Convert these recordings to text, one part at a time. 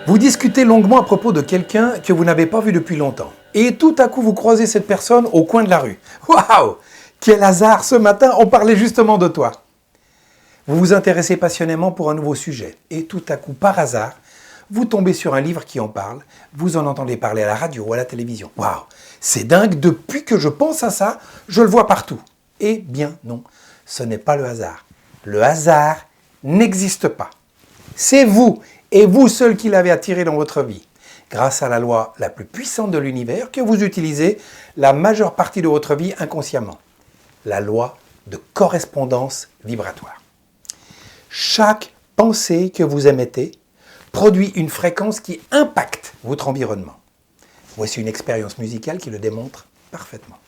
Vous discutez longuement à propos de quelqu'un que vous n'avez pas vu depuis longtemps. Et tout à coup, vous croisez cette personne au coin de la rue. Waouh! Quel hasard! Ce matin, on parlait justement de toi. Vous vous intéressez passionnément pour un nouveau sujet. Et tout à coup, par hasard, vous tombez sur un livre qui en parle. Vous en entendez parler à la radio ou à la télévision. Waouh! C'est dingue, depuis que je pense à ça, je le vois partout. Eh bien non, ce n'est pas le hasard. Le hasard n'existe pas. C'est vous, et vous seul qui l'avez attiré dans votre vie. Grâce à la loi la plus puissante de l'univers que vous utilisez la majeure partie de votre vie inconsciemment. La loi de correspondance vibratoire. Chaque pensée que vous émettez produit une fréquence qui impacte votre environnement. Voici une expérience musicale qui le démontre parfaitement.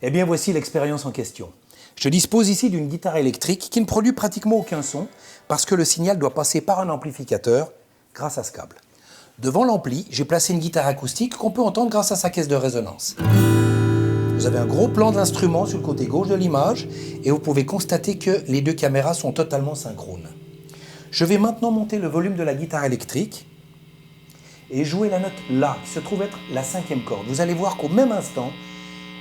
Eh bien, voici l'expérience en question. Je dispose ici d'une guitare électrique qui ne produit pratiquement aucun son parce que le signal doit passer par un amplificateur grâce à ce câble. Devant l'ampli, j'ai placé une guitare acoustique qu'on peut entendre grâce à sa caisse de résonance. Vous avez un gros plan de l'instrument sur le côté gauche de l'image et vous pouvez constater que les deux caméras sont totalement synchrones. Je vais maintenant monter le volume de la guitare électrique et jouer la note La, qui se trouve être la 5e corde. Vous allez voir qu'au même instant,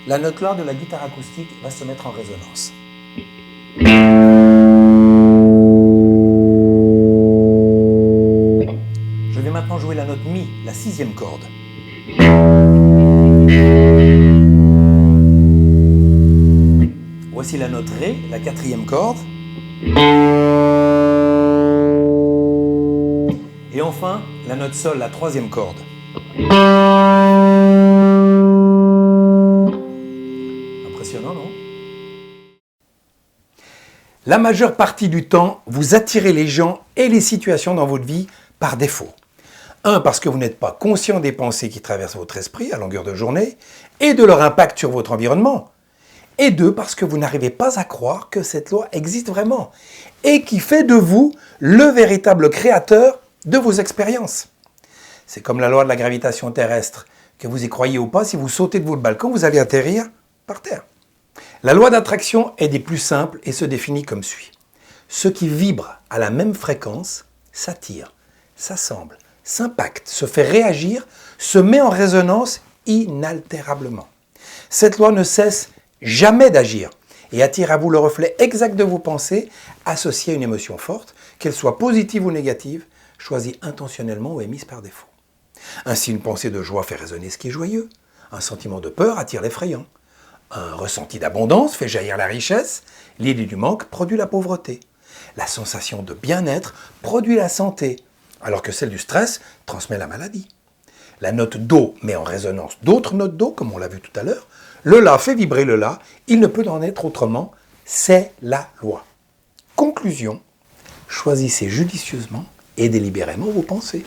la note La de la guitare acoustique va se mettre en résonance. Je vais maintenant jouer la note Mi, la 6e corde. Voici la note Ré, la 4e corde. Et enfin, la note Sol, la 3e corde. Impressionnant, non? La majeure partie du temps, vous attirez les gens et les situations dans votre vie par défaut. 1, parce que vous n'êtes pas conscient des pensées qui traversent votre esprit à longueur de journée et de leur impact sur votre environnement. Et 2, parce que vous n'arrivez pas à croire que cette loi existe vraiment et qui fait de vous le véritable créateur de vos expériences. C'est comme la loi de la gravitation terrestre. Que vous y croyez ou pas, si vous sautez de votre balcon, vous allez atterrir par terre. La loi d'attraction est des plus simples et se définit comme suit. Ce qui vibre à la même fréquence s'attire, s'assemble, s'impacte, se fait réagir, se met en résonance inaltérablement. Cette loi ne cesse jamais d'agir et attire à vous le reflet exact de vos pensées associées à une émotion forte, qu'elle soit positive ou négative, choisie intentionnellement ou émise par défaut. Ainsi, une pensée de joie fait résonner ce qui est joyeux, un sentiment de peur attire l'effrayant, un ressenti d'abondance fait jaillir la richesse, l'idée du manque produit la pauvreté, la sensation de bien-être produit la santé, alors que celle du stress transmet la maladie. La note Do met en résonance d'autres notes Do, comme on l'a vu tout à l'heure. Le La fait vibrer le La, il ne peut en être autrement, c'est la loi. Conclusion, choisissez judicieusement et délibérément vos pensées.